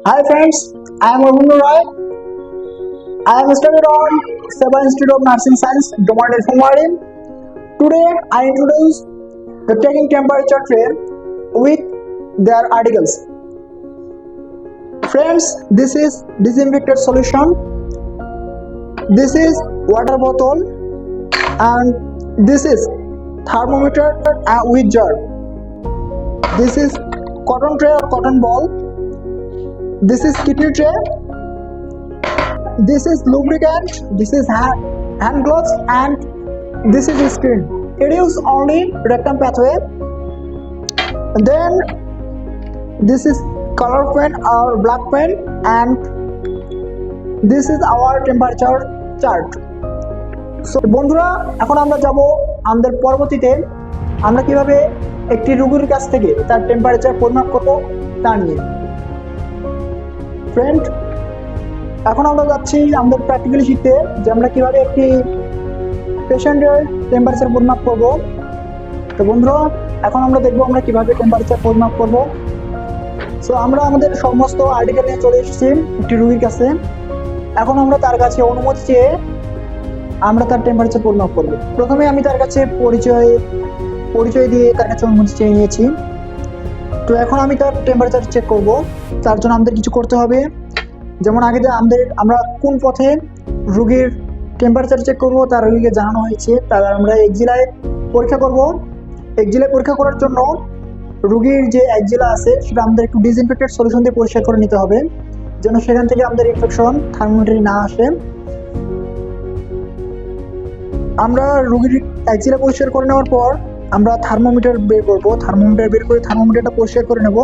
Hi friends, I am Arvind Roy. I am studied on Seva Institute of Nursing Science, Domain Infirmary. Today I introduce the taking temperature tray with their articles. Friends, this is disinfected solution, this is water bottle, and this is thermometer with jar. This is cotton tray or cotton ball. This is kidney tray. This is lubricant, this is hand gloves, and this is screen. It is only rectum pathway. And then this is color pen or black pen, and this is our temperature chart. So বন্ধুরা, এখন আমরা যাব আমাদের পরবর্তীতে আমরা কিভাবে একটি রোগীর কাছ থেকে তার টেম্পারেচার পরিমাপ করব তা নিয়ে। ফ্রেন্ড, এখন আমরা যাচ্ছি আমাদের প্র্যাকটিক্যালি শিখতে যে আমরা কিভাবে একটি পেশেন্টের টেম্পারেচার পরিমাপ করব। তো বন্ধুরা, এখন আমরা দেখবো আমরা কিভাবে টেম্পারেচার পরিমাপ করব। সো আমরা আমাদের সমস্ত আর্টিকেল নিয়ে চলে এসেছি একটি রোগীর কাছে। এখন আমরা তার কাছে অনুমতি চেয়ে আমরা তার টেম্পারেচার পরিমাপ করব। প্রথমে আমি তার কাছে পরিচয় দিয়ে তার কাছে অনুমতি চেয়ে নিয়েছি। তো এখন আমি তার টেম্পারেচার চেক করব। তার জন্য আমাদের কিছু করতে হবে, যেমন আগে আমরা কোন পথে রোগীর টেম্পারেচার চেক করব তার রোগীকে জানানো হয়েছে। তার আমরা এক্সিলায় পরীক্ষা করব। এক্সিলায় পরীক্ষা করার জন্য রোগীর যে এক্সিলা আছে সেটা আমাদের একটু ডিসইনফেক্টেড সলিউশন দিয়ে পরিষ্কার করে নিতে হবে, যেন সেখান থেকে আমাদের ইনফেকশন থার্মোমিটারে না আসে। আমরা রোগীর এক্সিলা পরিষ্কার করে নেওয়ার পর আমরা থার্মোমিটার বের করব। থার্মোমিটার বের করে থার্মোমিটারটা পরিষ্কার করে নেব।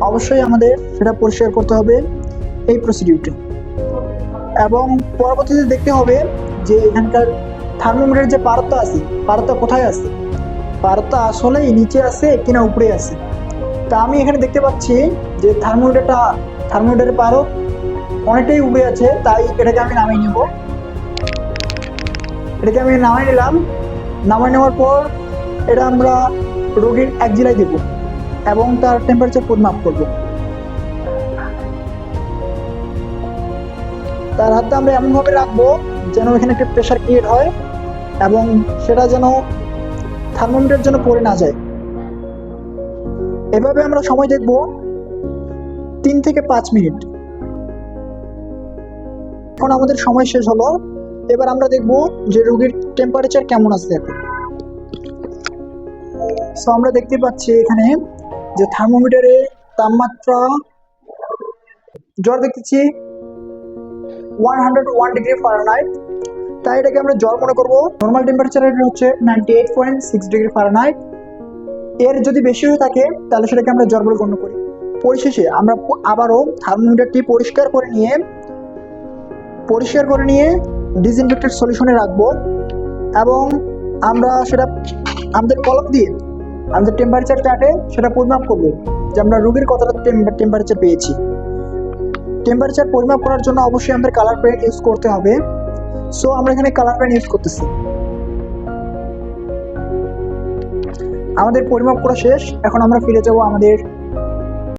অবশ্যই আমাদের সেটা পরিষ্কার করতে হবে এই প্রসিডিউরটা। এবং পরবর্তীতে দেখতে হবে যে এখানকার থার্মোমিটারের যে পারদটা আছে, পারদটা কোথায় আছে, পারদটা আসলে নিচে আছে কিনা উপরে আছে। তা আমি এখানে দেখতে পাচ্ছি যে থার্মোমিটারের পারদ অনেকটাই উপরে আছে, তাই এটাকে আমি নামিয়ে নেব। এটাকে আমি নামিয়ে নিলাম। নামিয়ে নেওয়ার পর এটা আমরা রোগীর একজিলায় দেব এবং তার টেম্পারেচার পরিমাপ করব। তার হাতটা আমরা এমনভাবে রাখবো যেন এখানে একটা প্রেশার ক্রিয়েট হয় এবং সেটা যেন থার্মোমিটার যেন পড়ে না যায়। এভাবে আমরা সময় দেখব 3 থেকে 5 মিনিট। এখন আমাদের সময় শেষ হলো। এবার আমরা দেখব যে রোগীর টেম্পারেচার কেমন আছে এখন। সো আমরা দেখতে পাচ্ছি এখানে যে থার্মোমিটারে তাপমাত্রা জ্বর দেখতেছি 101 ডিগ্রি ফারেনহাইট, তাই এটাকে আমরা জ্বর মনে করব। নর্মাল টেম্পারেচার হচ্ছে 98.6 ডিগ্রি ফারেনহাইট। এর যদি বেশি হয়ে থাকে তাহলে সেটাকে আমরা জ্বর বলে গণ্য করি। পরিশেষে আমরা আবারও থার্মোমিটারটি পরিষ্কার করে নিয়ে ডিসইনফেক্টেড সলিউশনে রাখবো এবং আমরা সেটা আমাদের কলম দিয়ে আমাদের টেম্পারেচার চার্টে সেটা পরিমাপ করবো যে আমরা রোগীর কতটা টেম্পারেচার পেয়েছি। টেম্পারেচার পরিমাপ করার জন্য অবশ্যই আমাদের কালার পেন ইউজ করতে হবে। সো আমরা এখানে কালার পেন ইউজ করতেছি। আমাদের পরিমাপ করা শেষ। এখন আমরা ফিরে যাব আমাদের